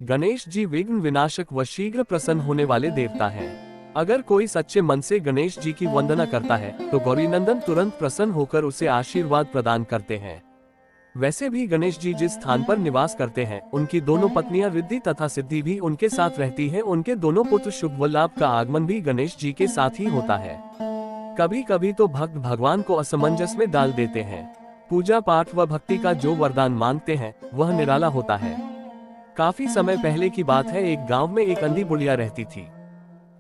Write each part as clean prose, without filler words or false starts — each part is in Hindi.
गणेश जी विघ्न विनाशक व शीघ्र प्रसन्न होने वाले देवता हैं। अगर कोई सच्चे मन से गणेश जी की वंदना करता है तो गौरीनंदन तुरंत प्रसन्न होकर उसे आशीर्वाद प्रदान करते हैं। वैसे भी गणेश जी जिस स्थान पर निवास करते हैं उनकी दोनों पत्नियां रिद्धि तथा सिद्धि भी उनके साथ रहती हैं। उनके दोनों पुत्र शुभ व लाभ का आगमन भी गणेश जी के साथ ही होता है। कभी कभी तो भक्त भगवान को असमंजस में डाल देते हैं। पूजा पाठ व भक्ति का जो वरदान मांगते हैं वह निराला होता है। काफी समय पहले की बात है, एक गांव में एक अंधी बुढ़िया रहती थी।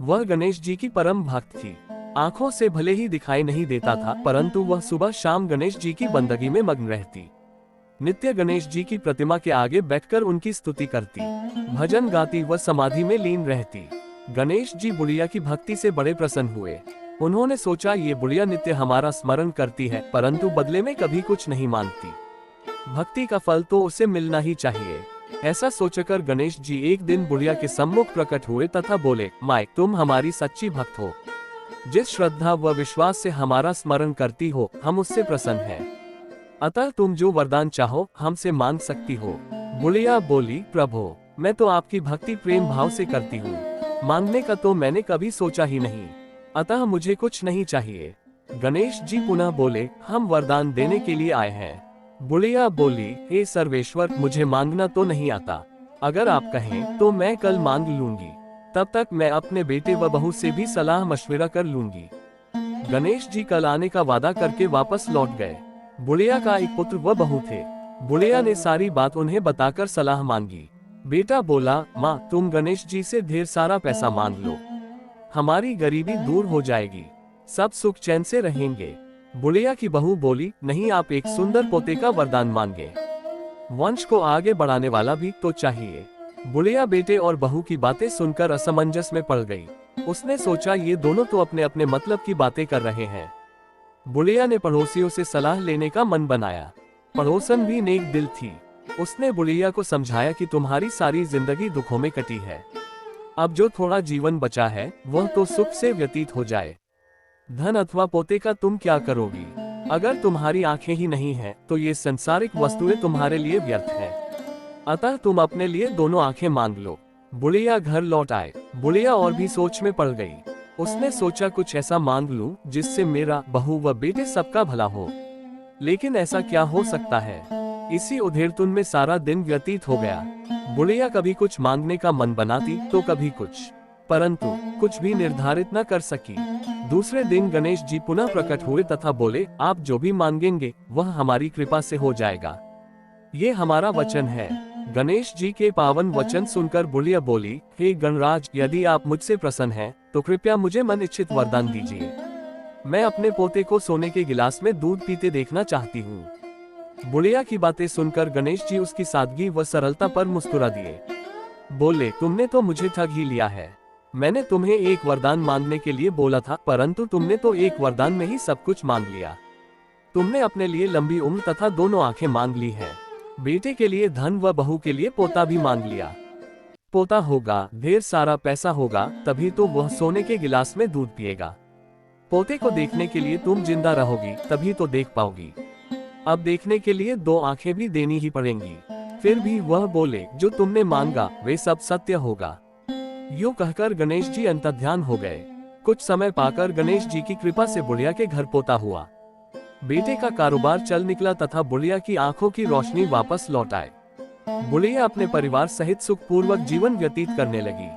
वह गणेश जी की परम भक्त थी। आंखों से भले ही दिखाई नहीं देता था, परंतु वह सुबह शाम गणेश जी की बंदगी में मग्न रहती। नित्य गणेश जी की प्रतिमा के आगे बैठकर उनकी स्तुति करती, भजन गाती व समाधि में लीन रहती। गणेश जी बुढ़िया की भक्ति से बड़े प्रसन्न हुए। उन्होंने सोचा, ये बुढ़िया नित्य हमारा स्मरण करती है परंतु बदले में कभी कुछ नहीं मांगती। भक्ति का फल तो उसे मिलना ही चाहिए। ऐसा सोचकर गणेश जी एक दिन बुढ़िया के सम्मुख प्रकट हुए तथा बोले, माय, तुम हमारी सच्ची भक्त हो। जिस श्रद्धा व विश्वास से हमारा स्मरण करती हो हम उससे प्रसन्न हैं। अतः तुम जो वरदान चाहो हमसे मांग सकती हो। बुढ़िया बोली, प्रभु, मैं तो आपकी भक्ति प्रेम भाव से करती हूँ। मांगने का तो मैंने कभी सोचा ही नहीं, अतः मुझे कुछ नहीं चाहिए। गणेश जी पुनः बोले, हम वरदान देने के लिए आए हैं। बुढ़िया बोली, हे सर्वेश्वर, मुझे मांगना तो नहीं आता। अगर आप कहें तो मैं कल मांग लूंगी। तब तक मैं अपने बेटे व बहू से भी सलाह मशविरा कर लूंगी। गणेश जी कल आने का वादा करके वापस लौट गए। बुढ़िया का एक पुत्र व बहू थे। बुढ़िया ने सारी बात उन्हें बताकर सलाह मांगी। बेटा बोला, माँ, तुम गणेश जी से ढेर सारा पैसा मांग लो, हमारी गरीबी दूर हो जाएगी, सब सुख चैन से रहेंगे। बुढ़िया की बहू बोली, नहीं, आप एक सुंदर पोते का वरदान मांगे। वंश को आगे बढ़ाने वाला भी तो चाहिए। बुढ़िया बेटे और बहू की बातें सुनकर असमंजस में पड़ गई। उसने सोचा, ये दोनों तो अपने अपने मतलब की बातें कर रहे हैं। बुढ़िया ने पड़ोसियों से सलाह लेने का मन बनाया। पड़ोसन भी नेक दिल थी। उसने बुढ़िया को समझाया कि तुम्हारी सारी जिंदगी दुखों में कटी है, अब जो थोड़ा जीवन बचा है वह तो सुख से व्यतीत हो जाए। धन अथवा पोते का तुम क्या करोगी? अगर तुम्हारी आंखें ही नहीं हैं, तो ये संसारिक वस्तुएं तुम्हारे लिए व्यर्थ हैं। अतः तुम अपने लिए दोनों आंखें मांग लो। बुढ़िया घर लौट आए। बुढ़िया और भी सोच में पड़ गई। उसने सोचा, कुछ ऐसा मांग लूं जिससे मेरा, बहू व बेटे सबका भला हो। लेकिन ऐसा क्या हो सकता है? इसी उधेड़तुन में सारा दिन व्यतीत हो गया। बुढ़िया कभी कुछ मांगने का मन बनाती तो कभी कुछ, परंतु कुछ भी निर्धारित न कर सकी। दूसरे दिन गणेश जी पुनः प्रकट हुए तथा बोले, आप जो भी मांगेंगे वह हमारी कृपा से हो जाएगा, ये हमारा वचन है। गणेश जी के पावन वचन सुनकर बुढ़िया बोली, हे गणराज, यदि आप मुझसे प्रसन्न हैं तो कृपया मुझे मन इच्छित वरदान दीजिए। मैं अपने पोते को सोने के गिलास में दूध पीते देखना चाहती हूँ। बुढ़िया की बातें सुनकर गणेश जी उसकी सादगी व सरलता पर मुस्कुरा दिए। बोले, तुमने तो मुझे ठग ही लिया है। मैंने तुम्हें एक वरदान मांगने के लिए बोला था, परंतु तुमने तो एक वरदान में ही सब कुछ मांग लिया। तुमने अपने लिए लंबी उम्र तथा दोनों आंखें मांग ली हैं। बेटे के लिए धन व बहू के लिए पोता भी मांग लिया। पोता होगा, ढेर सारा पैसा होगा, तभी तो वह सोने के गिलास में दूध पिएगा। पोते को देखने के लिए तुम जिंदा रहोगी, तभी तो देख पाओगी। अब देखने के लिए दो आंखें भी देनी ही पड़ेंगी। फिर भी वह बोले, जो तुमने मांगा वे सब सत्य होगा। यूं कहकर गणेश जी अंतर्ध्यान हो गए। कुछ समय पाकर गणेश जी की कृपा से बुढ़िया के घर पोता हुआ। बेटे का कारोबार चल निकला तथा बुढ़िया की आंखों की रोशनी वापस लौट आए। बुढ़िया अपने परिवार सहित सुखपूर्वक जीवन व्यतीत करने लगी।